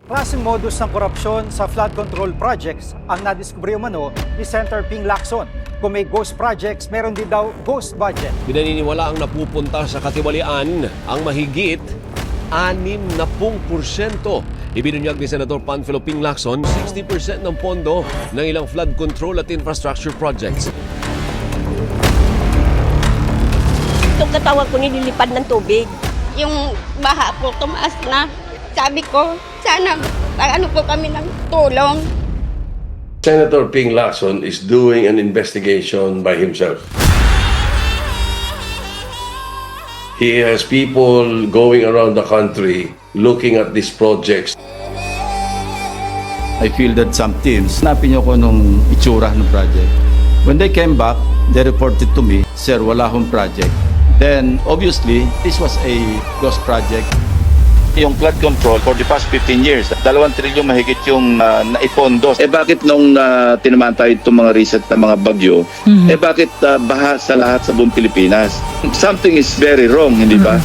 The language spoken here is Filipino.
Klaseng modus ng korupsyon sa flood control projects ang nadiskubre umano ni Senator Ping Lacson. Kung may ghost projects, meron din daw ghost budget. Pinaniniwala ang napupunta sa katiwalian ang mahigit 60%. Ibinunyag ni Senator Panfilo Ping Lacson, 60% ng pondo ng ilang flood control at infrastructure projects. Itong katawan ko nililipad ng tubig. Yung baha po tumaas na. Sabi ko, sana ano po kami ng tulong. Senator Ping Lacson is doing an investigation by himself. He has people going around the country looking at these projects. I fielded some teams. Hanapin niyo ko nung itsura ng project. When they came back, they reported to me, Sir, wala akong project. Then, obviously, this was a ghost project. Yung flood control for the past 15 years, 2 trilyon mahigit yung naipondo. Bakit nung tinamaan tayo itong mga recent na mga bagyo, bakit baha sa lahat sa buong Pilipinas? Something is very wrong, hindi ba?